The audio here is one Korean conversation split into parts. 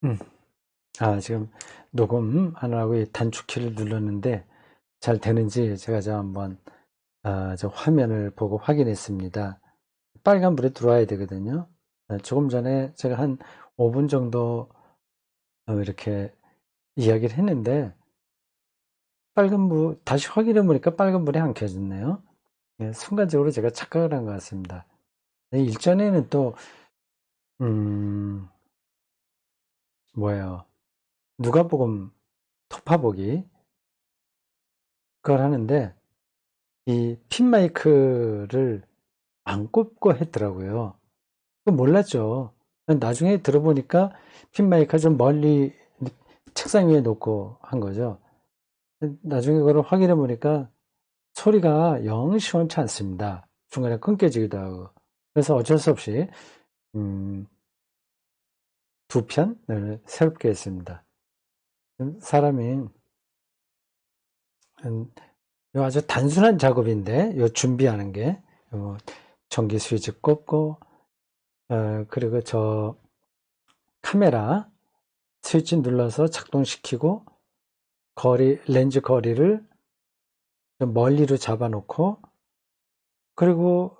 음. 지금 녹음하느라고 이 단축키를 눌렀는데 잘 되는지 제가 한번 저 화면을 보고 확인했습니다. 빨간불이 들어와야 되거든요. 조금 전에 제가 한 5분 정도 이렇게 이야기를 했는데 빨간불 다시 확인해 보니까 빨간불이 안 켜졌네요. 예, 순간적으로 제가 착각을 한 것 같습니다. 일전에는 또 뭐예요? 누가복음 토파보기 그걸 하는데 이 핀 마이크를 안 꼽고 했더라고요. 그거 몰랐죠. 나중에 들어보니까 핀 마이크를 좀 멀리 책상 위에 놓고 한 거죠. 나중에 그걸 확인해 보니까 소리가 영 시원치 않습니다. 중간에 끊겨지기도 하고. 그래서 어쩔 수 없이 두 편을 새롭게 했습니다. 사람이 요 아주 단순한 작업인데 요 준비하는 게 전기 스위치 꽂고 그리고 저 카메라 스위치 눌러서 작동시키고 렌즈 거리를 좀 멀리로 잡아놓고 그리고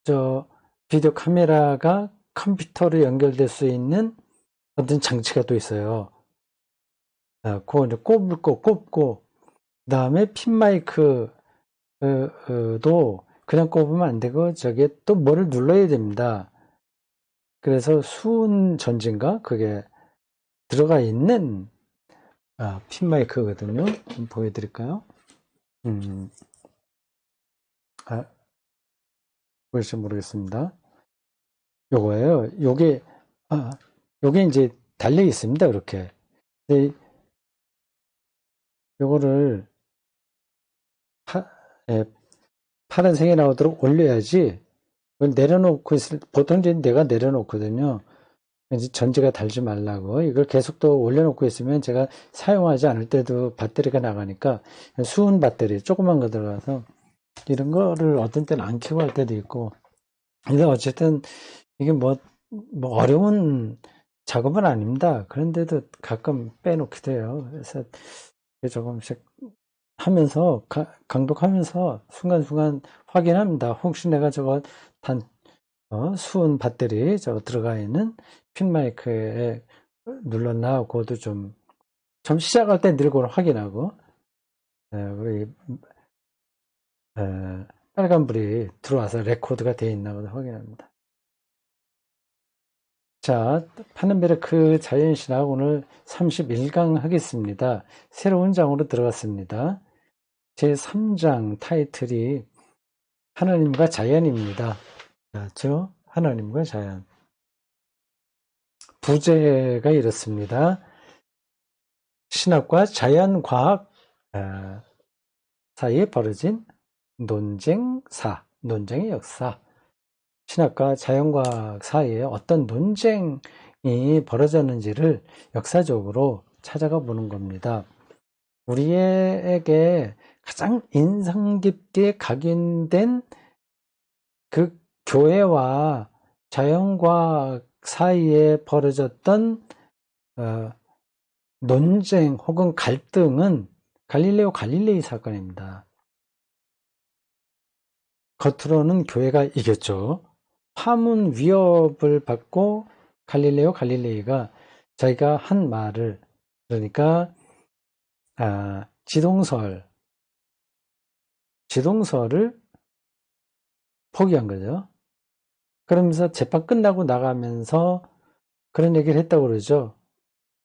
저 비디오 카메라가 컴퓨터로 연결될 수 있는 어떤 장치가 또 있어요. 그거 이제 꼽고 그다음에 핀 마이크 도 그냥 꼽으면 안 되고 저게 또 뭐를 눌러야 됩니다. 그래서 수은 전지인가 그게 들어가 있는 핀 마이크거든요. 좀 보여드릴까요? 보일지 모르겠습니다. 요거예요. 요게 이제 달려 있습니다. 그렇게. 근데 요거를 예, 파란색이 나오도록 올려야지. 그걸 내려놓고 보통 이제 내가 내려놓거든요. 이제 전지가 달지 말라고. 이걸 계속 또 올려놓고 있으면 제가 사용하지 않을 때도 배터리가 나가니까 수은 배터리 조그만 거 들어가서 이런 거를 어떤 때는 안 켜고 할 때도 있고. 근데 어쨌든 이게 뭐 어려운 작업은 아닙니다. 그런데도 가끔 빼놓기도 해요. 그래서 조금씩 하면서 강독하면서 순간순간 확인합니다. 혹시 내가 저거 수은 배터리 저거 들어가 있는 핀 마이크에 눌렀나 그것도 좀 시작할 때 늘 그걸 확인하고 우리 빨간불이 들어와서 레코드가 되어 있나 보다 확인합니다. 자, 파넨베르크 자연신학 오늘 31강 하겠습니다. 새로운 장으로 들어갔습니다. 제3장 타이틀이 하나님과 자연입니다. 저 하나님과 자연. 부제가 이렇습니다. 신학과 자연과학 사이에 벌어진 논쟁의 역사. 신학과 자연과학 사이에 어떤 논쟁이 벌어졌는지를 역사적으로 찾아가 보는 겁니다. 우리에게 가장 인상 깊게 각인된 그 교회와 자연과학 사이에 벌어졌던 논쟁 혹은 갈등은 갈릴레오 갈릴레이 사건입니다. 겉으로는 교회가 이겼죠. 파문 위협을 받고 갈릴레오 갈릴레이가 자기가 한 말을 그러니까 지동설을 포기한 거죠. 그러면서 재판 끝나고 나가면서 그런 얘기를 했다고 그러죠.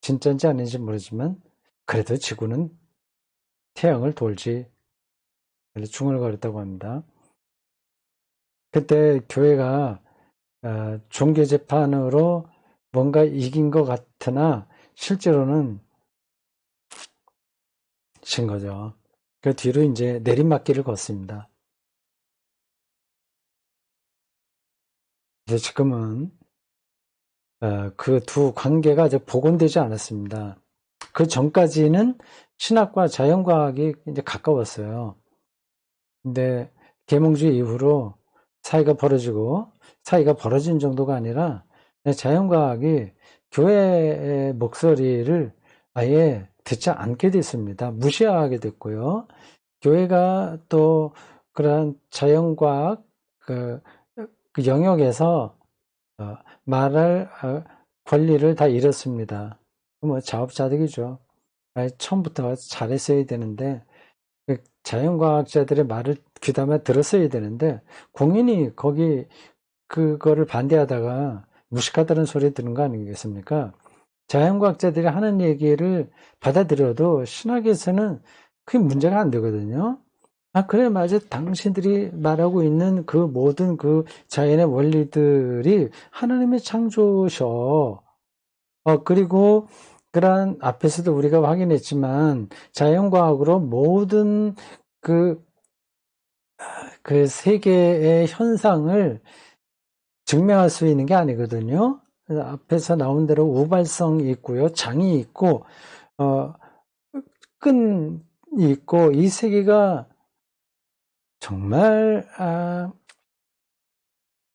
진짜인지 아닌지 모르지만 그래도 지구는 태양을 돌지 중얼거렸다고 합니다. 그때 교회가 종교 재판으로 뭔가 이긴 것 같으나 실제로는 진 거죠. 그 뒤로 이제 내리막길을 걷습니다. 이제 지금은 그 두 관계가 아직 복원되지 않았습니다. 그 전까지는 신학과 자연과학이 이제 가까웠어요. 근데 계몽주의 이후로 사이가 벌어진 정도가 아니라 자연과학이 교회의 목소리를 아예 듣지 않게 됐습니다. 무시하게 됐고요. 교회가 또 그러한 자연과학 그 영역에서 말할 권리를 다 잃었습니다. 뭐 자업자득이죠. 처음부터 잘했어야 되는데 자연과학자들의 말을 귀담아 들었어야 되는데 공연히 그거를 반대하다가 무식하다는 소리 듣는 거 아니겠습니까? 자연과학자들이 하는 얘기를 받아들여도 신학에서는 그게 문제가 안 되거든요. 그래, 맞아. 당신들이 말하고 있는 그 모든 그 자연의 원리들이 하나님의 창조셔. 그리고 그러한 앞에서도 우리가 확인했지만 자연과학으로 모든 그 세계의 현상을 증명할 수 있는 게 아니거든요. 앞에서 나온 대로 우발성이 있고요. 장이 있고, 끈이 있고, 이 세계가 정말,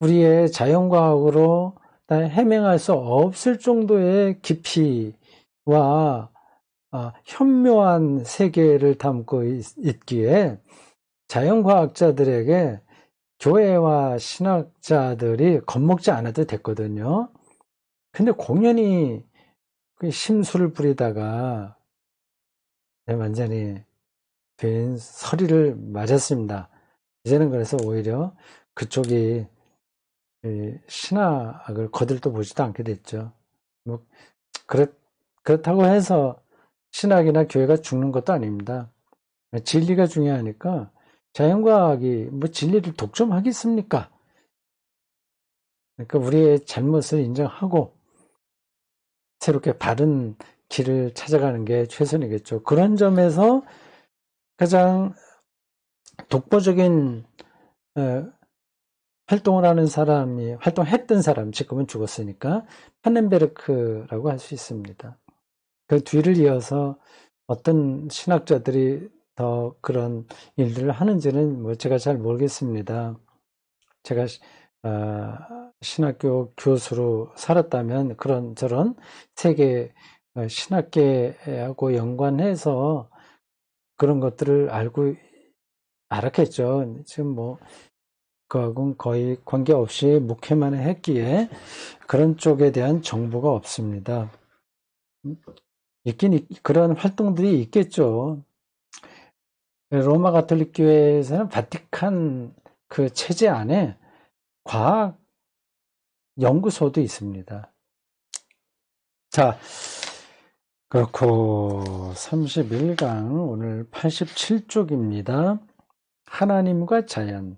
우리의 자연과학으로 해명할 수 없을 정도의 깊이와 현묘한 세계를 담고 있기에 자연과학자들에게 교회와 신학자들이 겁먹지 않아도 됐거든요. 근데 공연히 심술을 부리다가 완전히 된 서리를 맞았습니다. 이제는 그래서 오히려 그쪽이 신학을 거들떠 보지도 않게 됐죠. 뭐 그렇다고 해서 신학이나 교회가 죽는 것도 아닙니다. 진리가 중요하니까 자연과학이 뭐 진리를 독점하겠습니까? 그러니까 우리의 잘못을 인정하고 새롭게 바른 길을 찾아가는 게 최선이겠죠. 그런 점에서 가장 독보적인 활동을 하는 사람이 활동했던 사람, 지금은 죽었으니까 판넨베르크라고 할 수 있습니다. 그 뒤를 이어서 어떤 신학자들이 더 그런 일들을 하는지는 뭐 제가 잘 모르겠습니다. 제가 신학교 교수로 살았다면 그런저런 세계 신학계하고 연관해서 그런 것들을 알았겠죠. 지금 뭐 그하고는 거의 관계없이 목회만 했기에 그런 쪽에 대한 정보가 없습니다. 그런 활동들이 있겠죠. 로마 가톨릭 교회에서는 바티칸 그 체제 안에 과학 연구소도 있습니다. 자, 그렇고 31강 오늘 87쪽입니다. 하나님과 자연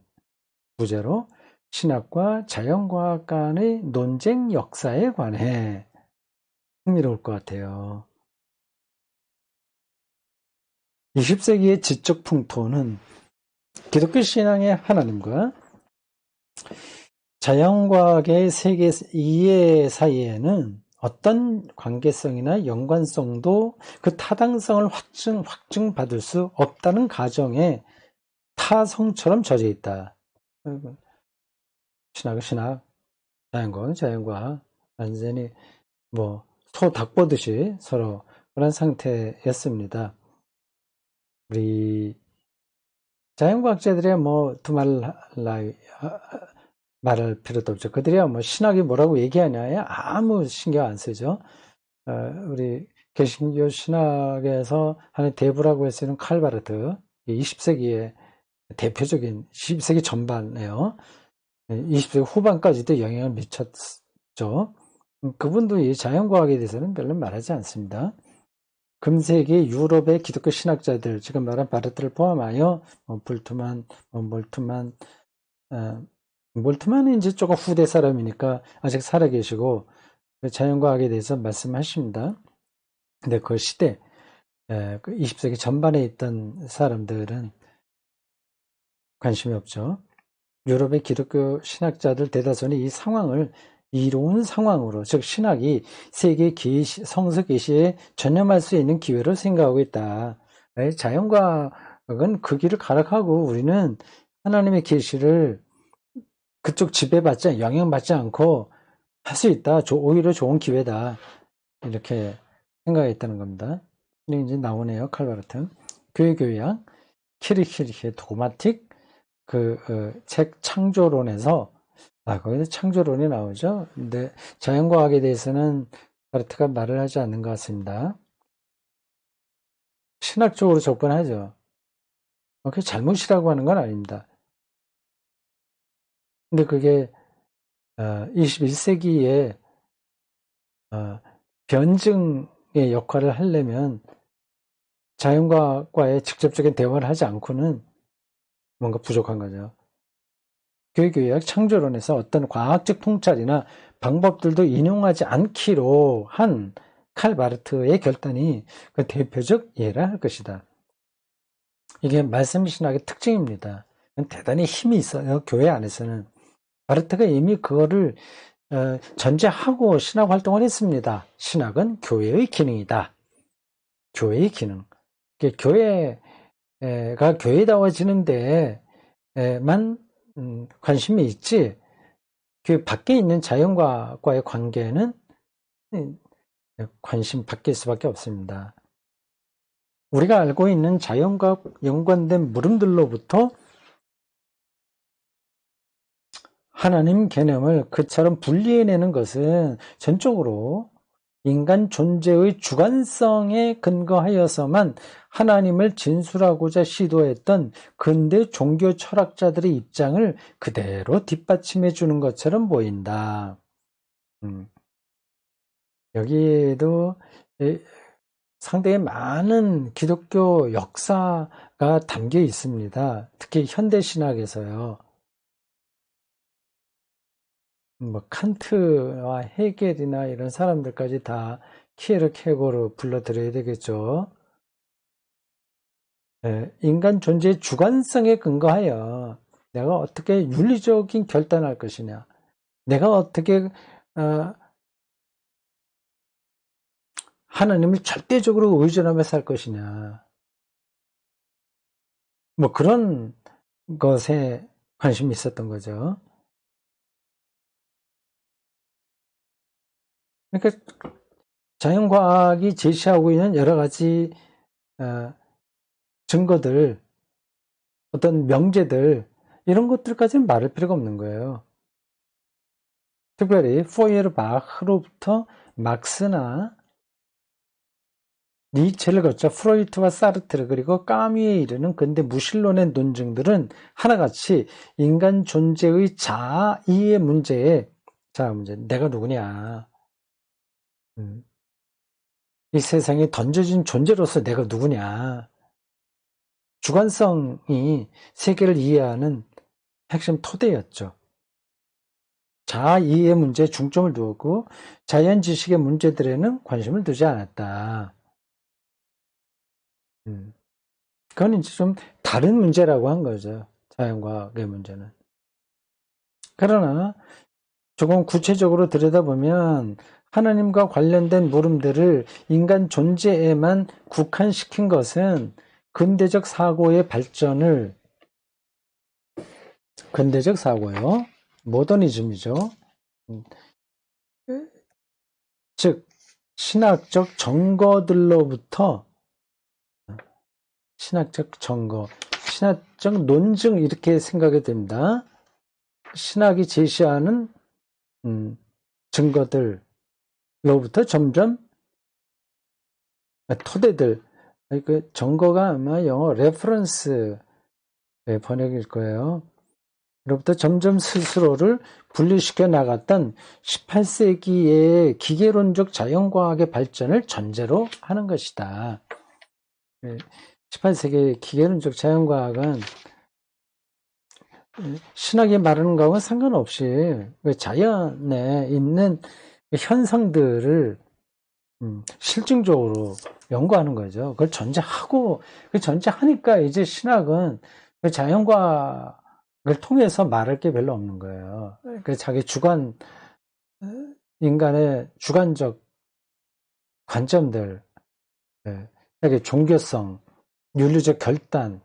부제로 신학과 자연과학 간의 논쟁 역사에 관해 흥미로울 것 같아요. 20세기의 지적 풍토는 기독교 신앙의 하나님과 자연과학의 세계 이해 사이에는 어떤 관계성이나 연관성도 그 타당성을 확증받을 수 없다는 가정에 타성처럼 젖어 있다. 신학은 신학, 자연과학은 자연과학, 완전히 뭐 소 닭 보듯이 서로 그런 상태였습니다. 우리 자연과학자들이야 뭐 말할 필요도 없죠. 그들이야 뭐 신학이 뭐라고 얘기하냐에 아무 신경 안 쓰죠. 우리 개신교 신학에서 하는 대부라고 할 수 있는 칼바르트, 20세기의 대표적인 20세기 전반에요. 20세기 후반까지도 영향을 미쳤죠. 그분도 이 자연과학에 대해서는 별로 말하지 않습니다. 금세기 유럽의 기독교 신학자들, 지금 말한 바르트를 포함하여 몰트만은 이제 조금 후대 사람이니까 아직 살아계시고 자연과학에 대해서 말씀하십니다. 근데 그 시대, 20세기 전반에 있던 사람들은 관심이 없죠. 유럽의 기독교 신학자들 대다수는 이 상황을 이로운 상황으로, 즉 신학이 세계 성서 계시에 전념할 수 있는 기회로 생각하고 있다. 자연과학은 그 길을 가락하고 우리는 하나님의 계시를 그쪽 지배받지 영향받지 않고 할 수 있다. 오히려 좋은 기회다. 이렇게 생각했다는 겁니다. 근데 이제 나오네요. 칼바르트. 교회교양, 키르케르의 도그마틱, 책 창조론에서, 거기서 창조론이 나오죠. 근데 자연과학에 대해서는 바르트가 말을 하지 않는 것 같습니다. 신학적으로 접근하죠. 그게 잘못이라고 하는 건 아닙니다. 근데 그게 21세기에 변증의 역할을 하려면 자연과의 직접적인 대화를 하지 않고는 뭔가 부족한 거죠. 교회교약 창조론에서 어떤 과학적 통찰이나 방법들도 인용하지 않기로 한 칼 마르트의 결단이 그 대표적 예라 할 것이다. 이게 말씀신학의 특징입니다. 대단히 힘이 있어요. 교회 안에서는. 마르트가 이미 그거를 전제하고 신학 활동을 했습니다. 신학은 교회의 기능이다. 교회의 기능. 교회가 교회다워지는 데에만 관심이 있지, 그 밖에 있는 자연과의 관계는 관심 밖일 수밖에 없습니다. 우리가 알고 있는 자연과 연관된 물음들로부터 하나님 개념을 그처럼 분리해내는 것은 전적으로 인간 존재의 주관성에 근거하여서만 하나님을 진술하고자 시도했던 근대 종교 철학자들의 입장을 그대로 뒷받침해 주는 것처럼 보인다. 여기에도 상당히 많은 기독교 역사가 담겨 있습니다. 특히 현대신학에서요. 칸트와 헤겔이나 이런 사람들까지 다 키에르케고르 불러드려야 되겠죠. 인간 존재의 주관성에 근거하여 내가 어떻게 윤리적인 결단을 할 것이냐, 내가 어떻게 하나님을 절대적으로 의존하며 살 것이냐, 뭐 그런 것에 관심이 있었던 거죠. 그러니까 자연과학이 제시하고 있는 여러 가지 증거들, 어떤 명제들, 이런 것들까지는 말할 필요가 없는 거예요. 특별히 포이에르바흐로부터 막스나 니체를 거쳐 프로이트와 사르트르 그리고 까미에 이르는 근대 무신론의 논증들은 하나같이 인간 존재의 자아이의 문제에, 내가 누구냐, 이 세상에 던져진 존재로서 내가 누구냐, 주관성이 세계를 이해하는 핵심 토대였죠. 자아이해의 문제에 중점을 두었고 자연 지식의 문제들에는 관심을 두지 않았다. 그건 이제 좀 다른 문제라고 한 거죠. 자연과학의 문제는. 그러나 조금 구체적으로 들여다보면 하나님과 관련된 물음들을 인간 존재에만 국한시킨 것은 근대적 사고요. 모더니즘이죠. 즉 신학적 증거, 신학적 논증, 이렇게 생각이 됩니다. 신학이 제시하는 증거들로부터 점점 토대들, 그 증거가 아마 영어 레퍼런스 번역일 거예요. 로부터 점점 스스로를 분리시켜 나갔던 18세기의 기계론적 자연과학의 발전을 전제로 하는 것이다. 18세기의 기계론적 자연과학은 신학이 말하는 거하고는 상관없이 자연에 있는 현상들을 실증적으로 연구하는 거죠. 그걸 전제하고, 전제하니까 이제 신학은 자연과학을 통해서 말할 게 별로 없는 거예요. 자기 인간의 주관적 관점들, 종교성, 윤리적 결단,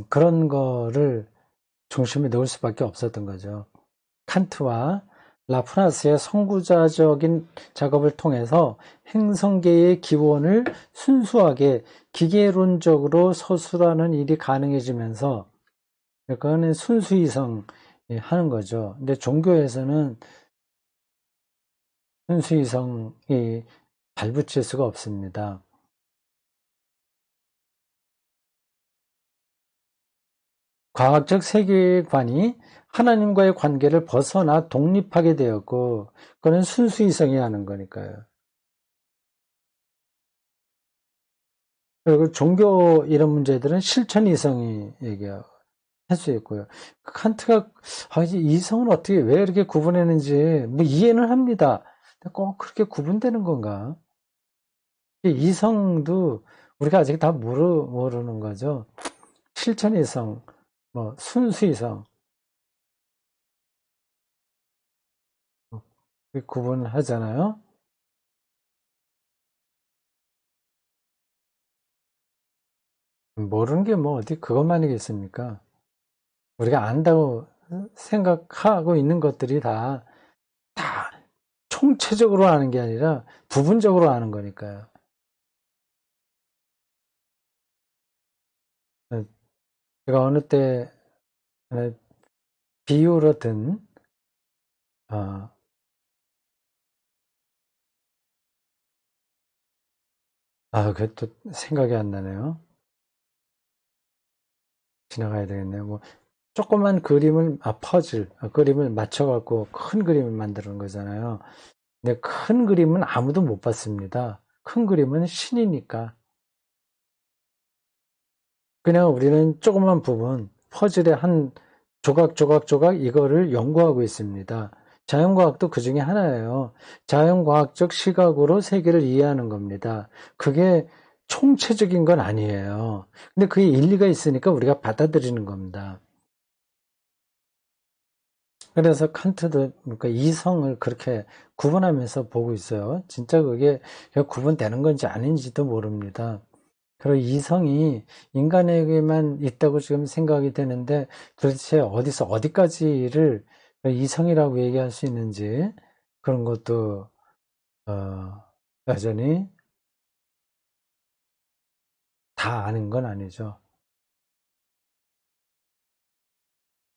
그런 거를 중심에 넣을 수밖에 없었던 거죠. 칸트와 라프라스의 선구자적인 작업을 통해서 행성계의 기원을 순수하게 기계론적으로 서술하는 일이 가능해지면서 그거는 순수이성 하는 거죠. 근데 종교에서는 순수이성이 발붙일 수가 없습니다. 과학적 세계관이 하나님과의 관계를 벗어나 독립하게 되었고, 그거는 순수이성이 하는 거니까요. 그리고 종교 이런 문제들은 실천이성이 얘기할 수 있고요. 칸트가 이성은 어떻게 왜 이렇게 구분했는지 뭐 이해는 합니다. 근데 꼭 그렇게 구분되는 건가? 이성도 우리가 아직 다 모르는 거죠. 실천이성, 뭐 순수이성 구분하잖아요. 모르는 게 뭐 어디 그것만이겠습니까? 우리가 안다고 생각하고 있는 것들이 다 총체적으로 아는 게 아니라 부분적으로 아는 거니까요. 제가 어느 때 비유로 든 어, 그게 또 생각이 안 나네요. 지나가야 되겠네요. 뭐 조그만 그림을 퍼즐 그림을 맞춰갖고 큰 그림을 만드는 거잖아요. 근데 큰 그림은 아무도 못 봤습니다. 큰 그림은 신이니까. 그냥 우리는 조그만 부분, 퍼즐의 한 조각 이거를 연구하고 있습니다. 자연과학도 그 중에 하나예요. 자연과학적 시각으로 세계를 이해하는 겁니다. 그게 총체적인 건 아니에요. 근데 그게 일리가 있으니까 우리가 받아들이는 겁니다. 그래서 칸트도 그러니까 이성을 그렇게 구분하면서 보고 있어요. 진짜 그게 구분되는 건지 아닌지도 모릅니다. 그리고 이성이 인간에게만 있다고 지금 생각이 되는데 도대체 어디서 어디까지를 이성이라고 얘기할 수 있는지 그런 것도 여전히 다 아는 건 아니죠.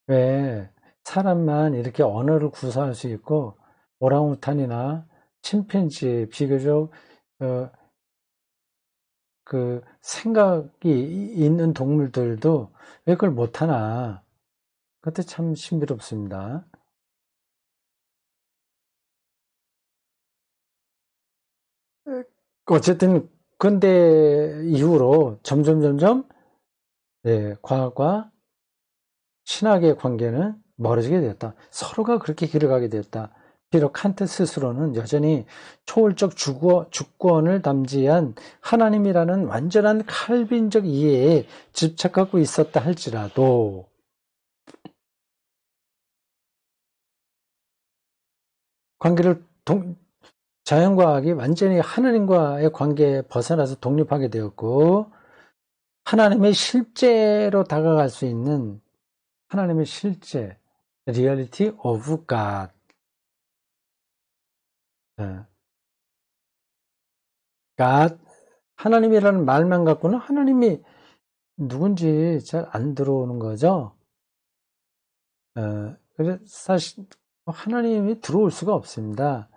왜 사람만 이렇게 언어를 구사할 수 있고 오랑우탄이나 침팬지 비교적 어, 그 생각이 있는 동물들도 왜 그걸 못하나? 그것도 참 신비롭습니다. 어쨌든 근대 이후로 점점 과학과 신학의 관계는 멀어지게 되었다. 서로가 그렇게 길을 가게 되었다. 비록 칸트 스스로는 여전히 초월적 주권을 담지한 하나님이라는 완전한 칼빈적 이해에 집착하고 있었다 할지라도 관계를 자연과학이 완전히 하나님과의 관계에 벗어나서 독립하게 되었고 하나님의 실제로 다가갈 수 있는 하나님의 실제 reality of God God 하나님이라는 말만 갖고는 하나님이 누군지 잘 안 들어오는 거죠. 그래서 사실 하나님이 들어올 수가 없습니다.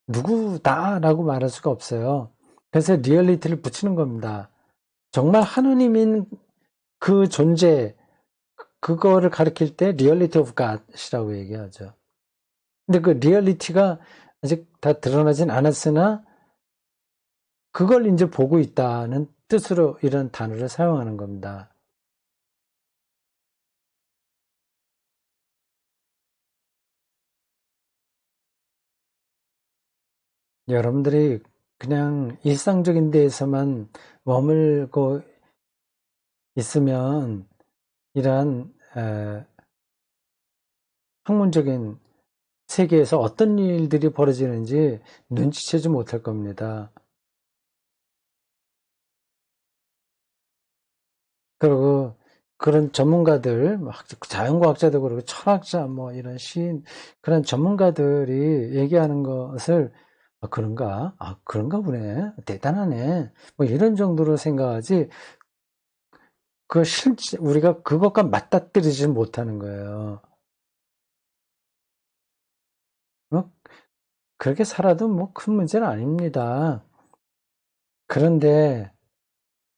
누구다라고 말할 수가 없어요. 그래서 리얼리티를 붙이는 겁니다. 정말 하나님인 그 존재 그거를 가리킬 때 리얼리티 오브 갓이라고 얘기하죠. 근데 그 리얼리티가 아직 다 드러나진 않았으나 그걸 이제 보고 있다는 뜻으로 이런 단어를 사용하는 겁니다. 여러분들이 그냥 일상적인 데에서만 머물고 있으면 이러한 학문적인 세계에서 어떤 일들이 벌어지는지 눈치채지 못할 겁니다. 그리고 그런 전문가들, 자연과학자도 그렇고 철학자, 뭐 이런 시인, 그런 전문가들이 얘기하는 것을 그런가? 그런가 보네. 대단하네. 뭐 이런 정도로 생각하지, 실제, 우리가 그것과 맞닥뜨리지 못하는 거예요. 뭐, 그렇게 살아도 뭐 큰 문제는 아닙니다. 그런데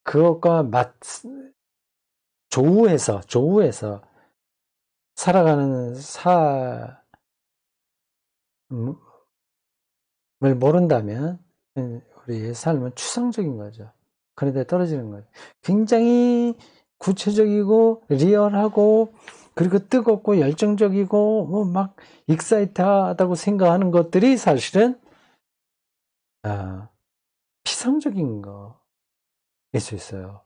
그것과 조우해서 살아가는 삶을 모른다면, 우리의 삶은 추상적인 거죠. 그런데 떨어지는 거죠. 굉장히 구체적이고, 리얼하고, 그리고 뜨겁고, 열정적이고, 뭐 막, 익사이트하다고 생각하는 것들이 사실은, 아, 피상적인 거일 수 있어요.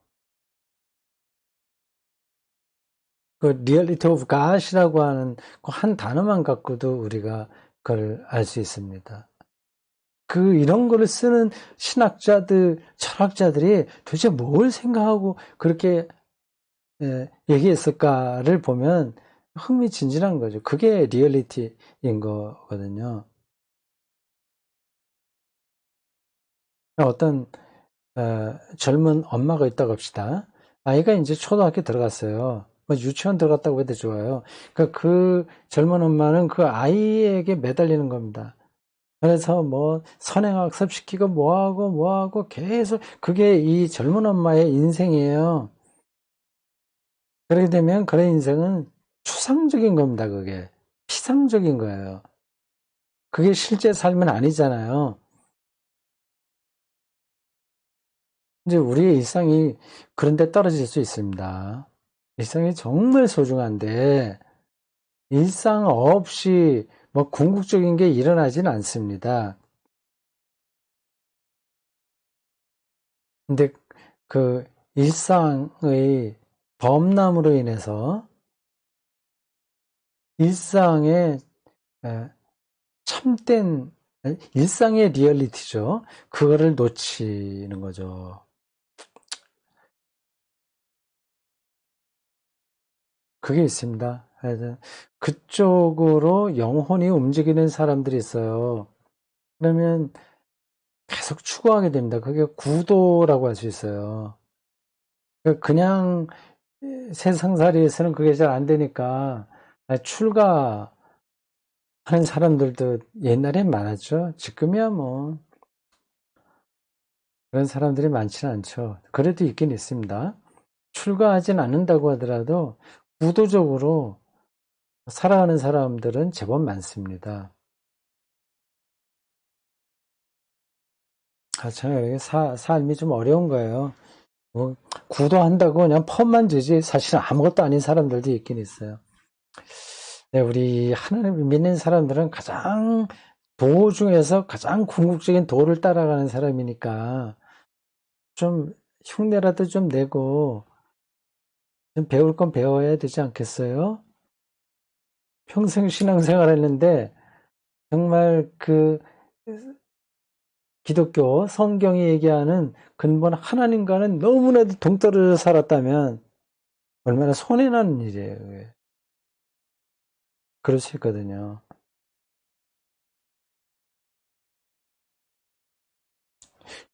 그 리얼리티 오브 갓이라고 하는 그 한 단어만 갖고도 우리가 그걸 알 수 있습니다. 이런 거를 쓰는 신학자들, 철학자들이 도대체 뭘 생각하고 그렇게 얘기했을까를 보면 흥미진진한 거죠. 그게 리얼리티인 거거든요. 어떤 젊은 엄마가 있다고 합시다. 아이가 이제 초등학교 들어갔어요. 뭐 유치원 들어갔다고 해도 좋아요. 그러니까 그 젊은 엄마는 그 아이에게 매달리는 겁니다. 그래서 뭐 선행학습 시키고 뭐하고 계속 그게 이 젊은 엄마의 인생이에요. 그렇게 되면 그의 인생은 추상적인 겁니다. 그게 피상적인 거예요. 그게 실제 삶은 아니잖아요. 이제 우리의 일상이 그런데 떨어질 수 있습니다. 일상이 정말 소중한데 일상 없이 뭐 궁극적인 게 일어나지는 않습니다. 근데 그 일상의 범람으로 인해서 일상의 참된 일상의 리얼리티죠. 그거를 놓치는 거죠. 그게 있습니다. 그쪽으로 영혼이 움직이는 사람들이 있어요. 그러면 계속 추구하게 됩니다. 그게 구도라고 할 수 있어요. 그냥 세상살이에서는 그게 잘 안 되니까 출가하는 사람들도 옛날엔 많았죠. 지금이야 뭐 그런 사람들이 많지는 않죠. 그래도 있긴 있습니다. 출가하진 않는다고 하더라도 구도적으로 살아가는 사람들은 제법 많습니다. 참, 이게 삶이 좀 어려운 거예요. 뭐, 구도한다고 그냥 펌만 주지, 사실 아무것도 아닌 사람들도 있긴 있어요. 네, 우리 하나님 믿는 사람들은 도 중에서 가장 궁극적인 도를 따라가는 사람이니까, 좀 흉내라도 좀 내고, 좀 배울 건 배워야 되지 않겠어요? 평생 신앙생활 했는데, 정말 기독교 성경이 얘기하는 근본 하나님과는 너무나도 동떨어져 살았다면 얼마나 손해나는 일이에요. 그게. 그럴 수 있거든요.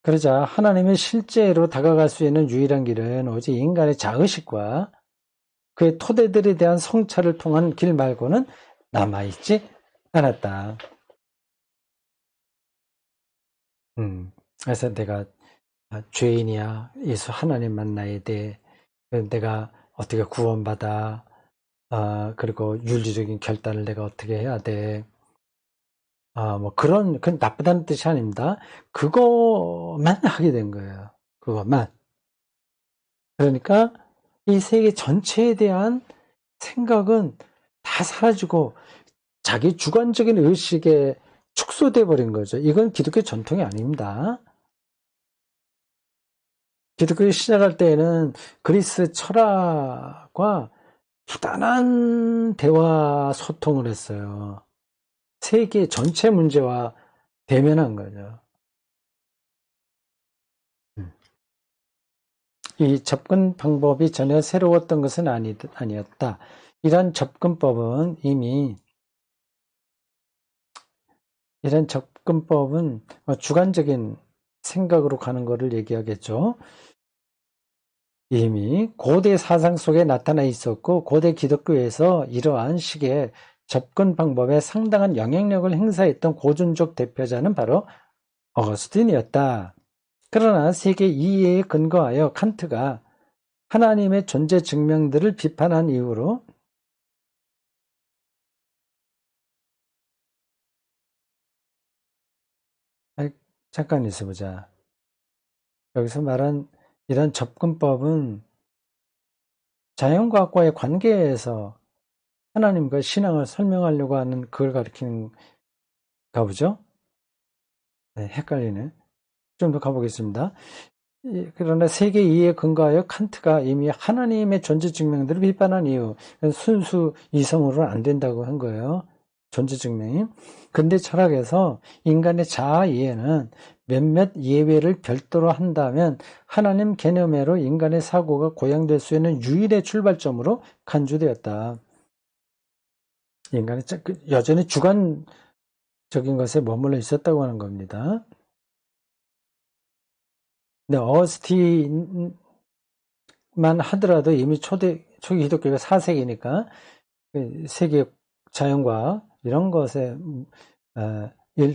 그러자 하나님의 실제로 다가갈 수 있는 유일한 길은 오직 인간의 자의식과 그의 토대들에 대한 성찰을 통한 길 말고는 남아있지 않았다. 그래서 내가 죄인이야. 예수 하나님 만나야 돼. 내가 어떻게 구원받아. 그리고 윤리적인 결단을 내가 어떻게 해야 돼. 뭐 그건 나쁘다는 뜻이 아닙니다. 그거만 하게 된 거예요. 그것만. 그러니까 이 세계 전체에 대한 생각은 다 사라지고 자기 주관적인 의식에 축소돼 버린 거죠. 이건 기독교 전통이 아닙니다. 기독교를 시작할 때에는 그리스 철학과 부단한 대화 소통을 했어요. 세계 전체 문제와 대면한 거죠. 이 접근 방법이 전혀 새로웠던 것은 아니었다. 이런 접근법은 주관적인 생각으로 가는 것을 얘기하겠죠. 이미 고대 사상 속에 나타나 있었고 고대 기독교에서 이러한 식의 접근 방법에 상당한 영향력을 행사했던 고전적 대표자는 바로 어거스틴이었다. 그러나 세계 이해에 근거하여 칸트가 하나님의 존재 증명들을 비판한 이후로 잠깐 있어보자. 여기서 말한 이런 접근법은 자연과학과의 관계에서 하나님과 신앙을 설명하려고 하는 그걸 가리키는가 보죠? 네, 헷갈리네. 좀 더 가보겠습니다. 그러나 세계 이해에 근거하여 칸트가 이미 하나님의 존재 증명들을 비판한 이유, 순수 이성으로는 안 된다고 한 거예요. 존재 증명이. 근데 철학에서 인간의 자아 이해는 몇몇 예외를 별도로 한다면 하나님 개념으로 인간의 사고가 고양될 수 있는 유일의 출발점으로 간주되었다. 인간이 여전히 주관적인 것에 머물러 있었다고 하는 겁니다. 근데 어스틴만 하더라도 이미 초기 기독교가 4세기니까 세계 자연과 이런 것에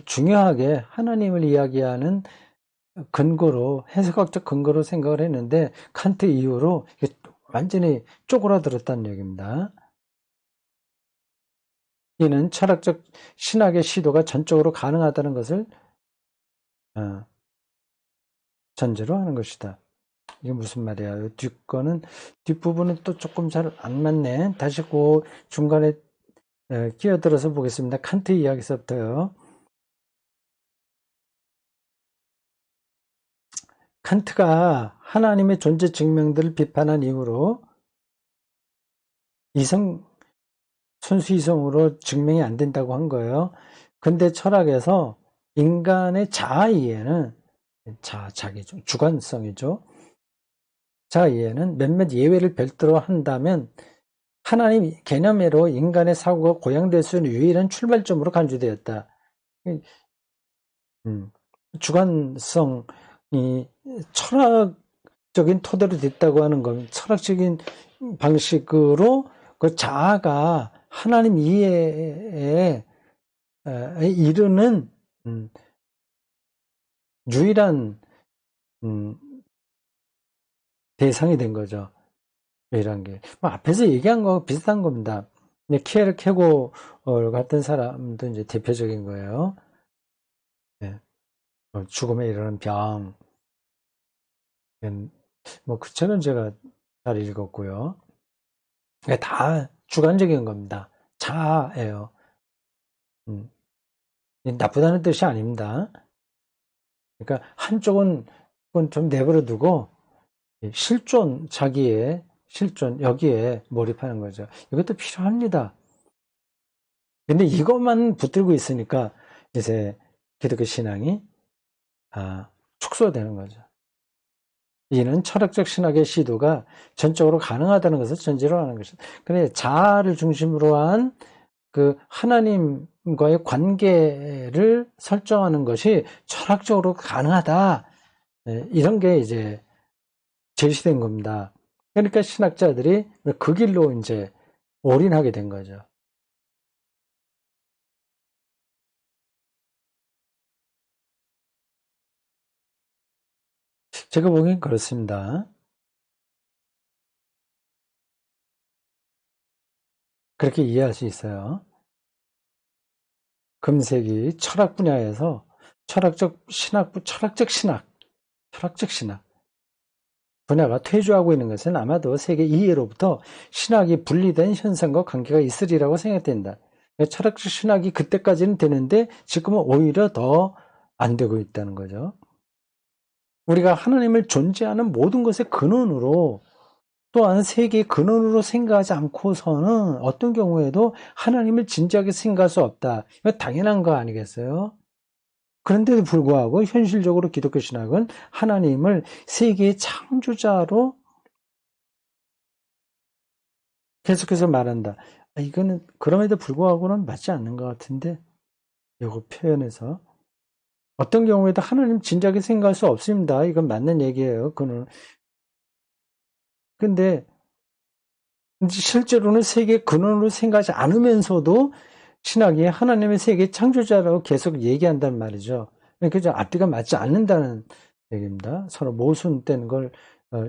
중요하게 하나님을 이야기하는 근거로, 해석학적 근거로 생각을 했는데 칸트 이후로 완전히 쪼그라들었다는 얘기입니다. 이는 철학적 신학의 시도가 전적으로 가능하다는 것을 전제로 하는 것이다. 이게 무슨 말이야? 뒷부분은 또 조금 잘 안 맞네. 다시 그 중간에 끼어들어서 보겠습니다. 칸트 이야기서부터요. 칸트가 하나님의 존재 증명들을 비판한 이후로 순수 이성으로 증명이 안 된다고 한 거예요. 근데 철학에서 인간의 자아 이해는 자기죠. 주관성이죠. 자아 이해는 몇몇 예외를 별도로 한다면 하나님 개념으로 인간의 사고가 고양될 수 있는 유일한 출발점으로 간주되었다. 주관성이 철학적인 토대로 됐다고 하는 건 철학적인 방식으로 그 자아가 하나님 이해에 이르는 유일한 대상이 된 거죠. 이런 게. 앞에서 얘기한 거 비슷한 겁니다. 키에르 케고 같은 사람도 이제 대표적인 거예요. 네. 죽음에 이르는 병. 그 책은 제가 잘 읽었고요. 다 주관적인 겁니다. 자아예요. 나쁘다는 뜻이 아닙니다. 그러니까 한쪽은 좀 내버려 두고 자기의 실존 여기에 몰입하는 거죠. 이것도 필요합니다. 근데 이것만 붙들고 있으니까 이제 기독교 신앙이 축소되는 거죠. 이는 철학적 신학의 시도가 전적으로 가능하다는 것을 전제로 하는 것이다. 근데 자아를 중심으로 한 그 하나님과의 관계를 설정하는 것이 철학적으로 가능하다. 이런 게 이제 제시된 겁니다. 그러니까 신학자들이 그 길로 이제 올인하게 된 거죠. 제가 보기엔 그렇습니다. 그렇게 이해할 수 있어요. 금세기 철학 분야에서 철학적 신학 분야가 퇴조하고 있는 것은 아마도 세계 이해로부터 신학이 분리된 현상과 관계가 있으리라고 생각된다. 철학적 신학이 그때까지는 되는데 지금은 오히려 더 안 되고 있다는 거죠. 우리가 하나님을 존재하는 모든 것의 근원으로 또한 세계의 근원으로 생각하지 않고서는 어떤 경우에도 하나님을 진지하게 생각할 수 없다. 이거 당연한 거 아니겠어요? 그런데도 불구하고 현실적으로 기독교 신학은 하나님을 세계의 창조자로 계속해서 말한다. 이거는 그럼에도 불구하고는 맞지 않는 것 같은데, 이거 표현에서 어떤 경우에도 하나님 진작에 생각할 수 없습니다. 이건 맞는 얘기예요. 근데 실제로는 세계 근원으로 생각하지 않으면서도 신학이 하나님의 세계 창조자라고 계속 얘기한단 말이죠. 그러니까 앞뒤가 맞지 않는다는 얘기입니다. 서로 모순된 걸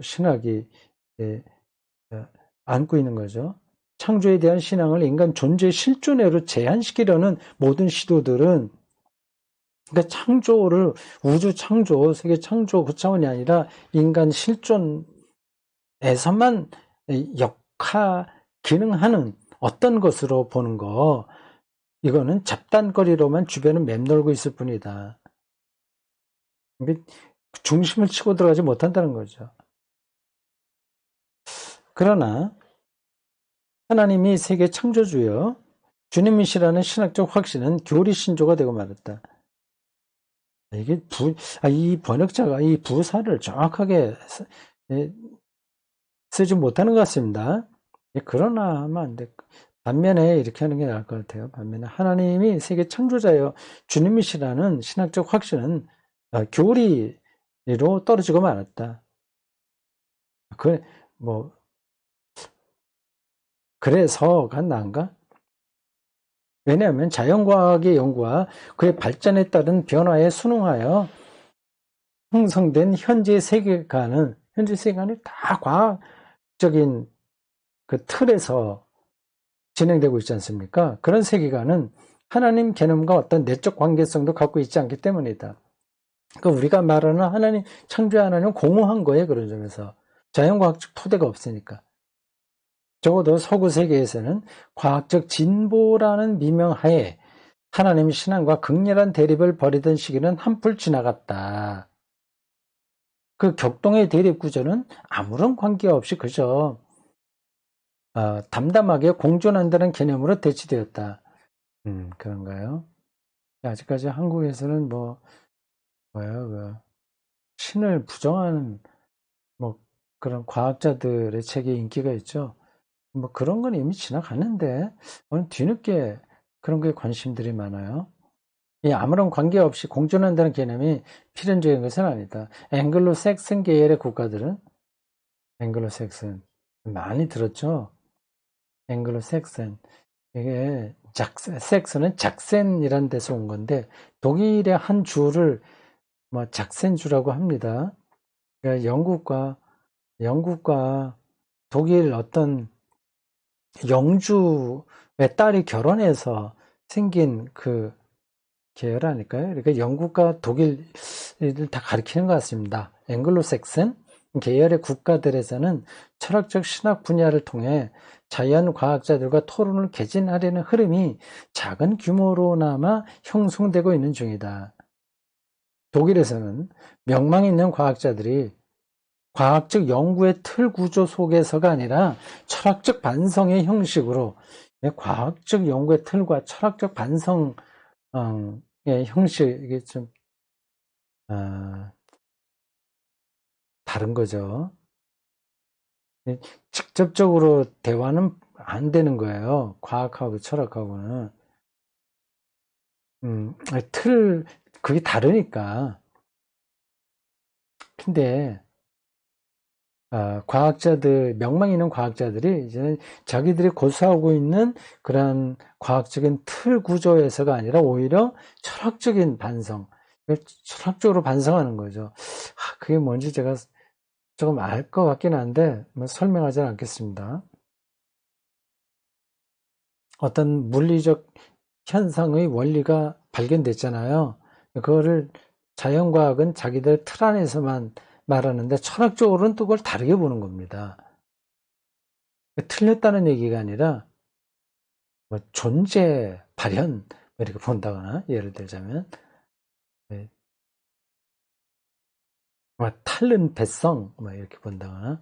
신학이 안고 있는 거죠. 창조에 대한 신앙을 인간 존재의 실존으로 제한시키려는 모든 시도들은, 그러니까 창조를, 우주 창조, 세계 창조 그 차원이 아니라 인간 실존에서만 기능하는 어떤 것으로 보는 거, 이거는 잡단거리로만 주변을 맴돌고 있을 뿐이다. 중심을 치고 들어가지 못한다는 거죠. 그러나 하나님이 세계 창조주여 주님이시라는 신학적 확신은 교리 신조가 되고 말았다. 이게 이 번역자가 이 부사를 정확하게 쓰지 못하는 것 같습니다. 그러나 하면 안 돼. 반면에 이렇게 하는 게 나을 것 같아요. 반면에 하나님이 세계 창조자여 주님이시라는 신학적 확신은 교리로 떨어지고 말았다. 그래서가 나은가? 왜냐하면 자연과학의 연구와 그의 발전에 따른 변화에 순응하여 형성된 현재 세계관은 다 과학적인 그 틀에서 진행되고 있지 않습니까? 그런 세계관은 하나님 개념과 어떤 내적 관계성도 갖고 있지 않기 때문이다. 그러니까 우리가 말하는 하나님, 창조의 하나님은 공허한 거예요. 그런 점에서. 자연과학적 토대가 없으니까. 적어도 서구 세계에서는 과학적 진보라는 미명하에 하나님 신앙과 극렬한 대립을 벌이던 시기는 한풀 지나갔다. 그 격동의 대립 구조는 아무런 관계없이 그저 담담하게 공존한다는 개념으로 대치되었다. 그런가요? 아직까지 한국에서는 신을 부정하는 그런 과학자들의 책에 인기가 있죠. 그런 건 이미 지나갔는데 오늘 뒤늦게 그런 거에 관심들이 많아요. 아무런 관계없이 공존한다는 개념이 필연적인 것은 아니다. 앵글로 섹슨 계열의 국가들은 앵글로 섹슨 많이 들었죠. 앵글로 섹슨 이게 섹슨은 작센이라는 데서 온 건데 독일의 한 주를 작센주라고 합니다. 그러니까 영국과 독일 어떤 영주의 딸이 결혼해서 생긴 그 계열 아닐까요? 그러니까 영국과 독일을 다 가리키는 것 같습니다. 앵글로색슨 계열의 국가들에서는 철학적 신학 분야를 통해 자연과학자들과 토론을 개진하려는 흐름이 작은 규모로나마 형성되고 있는 중이다. 독일에서는 명망 있는 과학자들이 과학적 연구의 틀 구조 속에서가 아니라 철학적 반성의 형식으로 과학적 연구의 틀과 철학적 반성의 형식, 이게 좀 다른 거죠. 직접적으로 대화는 안 되는 거예요. 과학하고 철학하고는. 그게 다르니까. 근데 명망 있는 과학자들이 이제는 자기들이 고수하고 있는 그런 과학적인 틀 구조에서가 아니라 오히려 철학적인 반성, 철학적으로 반성하는 거죠. 그게 뭔지 제가 조금 알 것 같긴 한데 설명하지는 않겠습니다. 어떤 물리적 현상의 원리가 발견됐잖아요. 그거를 자연과학은 자기들 틀 안에서만 말하는데 철학적으로는 또 그걸 다르게 보는 겁니다. 틀렸다는 얘기가 아니라 존재, 발현 이렇게 본다거나 예를 들자면 탈른 배성 이렇게 본다거나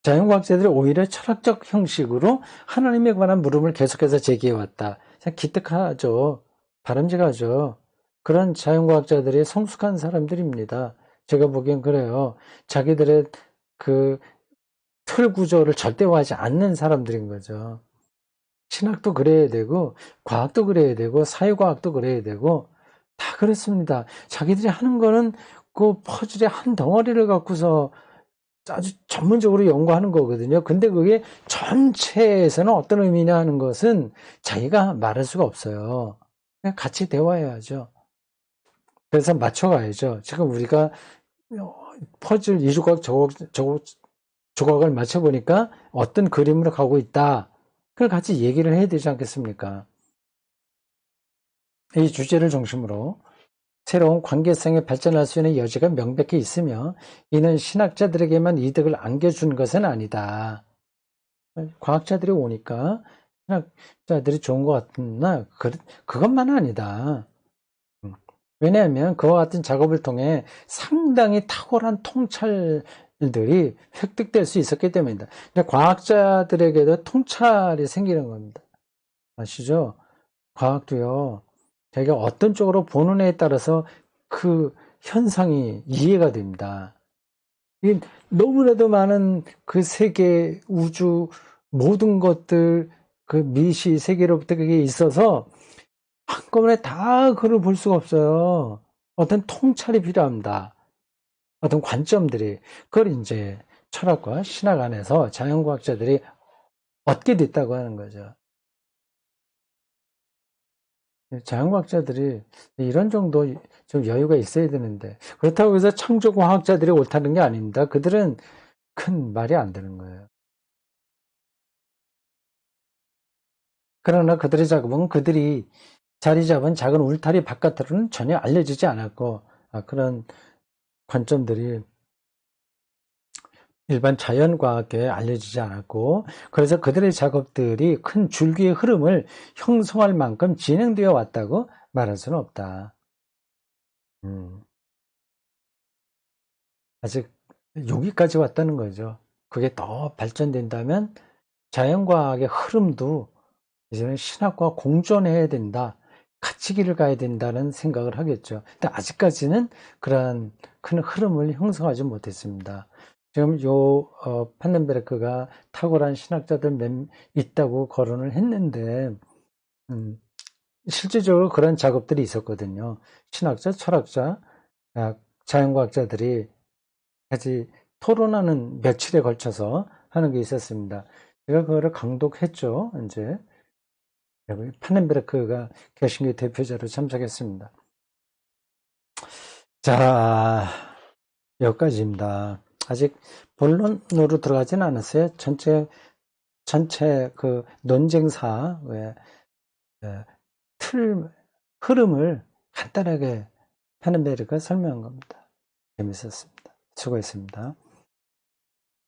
자연과학자들이 오히려 철학적 형식으로 하나님에 관한 물음을 계속해서 제기해왔다. 기특하죠. 바람직하죠. 그런 자연과학자들이 성숙한 사람들입니다. 제가 보기엔 그래요. 자기들의 그 틀 구조를 절대화하지 않는 사람들인 거죠. 신학도 그래야 되고, 과학도 그래야 되고, 사회과학도 그래야 되고, 다 그렇습니다. 자기들이 하는 거는 그 퍼즐의 한 덩어리를 갖고서 아주 전문적으로 연구하는 거거든요. 근데 그게 전체에서는 어떤 의미냐 하는 것은 자기가 말할 수가 없어요. 그냥 같이 대화해야죠. 그래서 맞춰가야죠. 지금 우리가 퍼즐 이 조각을 맞춰보니까 어떤 그림으로 가고 있다. 그걸 같이 얘기를 해야 되지 않겠습니까? 이 주제를 중심으로 새로운 관계성에 발전할 수 있는 여지가 명백히 있으며 이는 신학자들에게만 이득을 안겨준 것은 아니다. 과학자들이 오니까 신학자들이 좋은 것 같나? 그것만은 아니다. 왜냐하면 그와 같은 작업을 통해 상당히 탁월한 통찰들이 획득될 수 있었기 때문입니다. 과학자들에게도 통찰이 생기는 겁니다. 아시죠? 과학도요, 자기가 어떤 쪽으로 보는 애에 따라서 그 현상이 이해가 됩니다. 너무나도 많은 그 세계, 우주, 모든 것들, 그 미시 세계로부터 그게 있어서 한꺼번에 다 그걸 볼 수가 없어요. 어떤 통찰이 필요합니다. 어떤 관점들이. 그걸 이제 철학과 신학 안에서 자연과학자들이 얻게 됐다고 하는 거죠. 자연과학자들이 이런 정도 좀 여유가 있어야 되는데, 그렇다고 해서 창조과학자들이 옳다는 게 아닙니다. 그들은 큰 말이 안 되는 거예요. 그러나 그들의 작업은 그들이 자리 잡은 작은 울타리 바깥으로는 전혀 알려지지 않았고, 그런 관점들이 일반 자연과학계에 알려지지 않았고, 그래서 그들의 작업들이 큰 줄기의 흐름을 형성할 만큼 진행되어 왔다고 말할 수는 없다. 아직 여기까지 왔다는 거죠. 그게 더 발전된다면 자연과학의 흐름도 이제는 신학과 공존해야 된다. 같이 길을 가야 된다는 생각을 하겠죠. 근데 아직까지는 그러한 큰 흐름을 형성하지 못했습니다. 지금 판넨베르크가 탁월한 신학자들 있다고 거론을 했는데, 실질적으로 그런 작업들이 있었거든요. 신학자, 철학자, 자연과학자들이 같이 토론하는 며칠에 걸쳐서 하는 게 있었습니다. 제가 그거를 강독했죠. 이제 파넨베르크가 개신교 대표자로 참석했습니다. 자, 여기까지입니다. 아직 본론으로 들어가지는 않았어요. 전체 그 논쟁사의 흐름을 간단하게 파넨베르크가 설명한 겁니다. 재밌었습니다. 수고했습니다.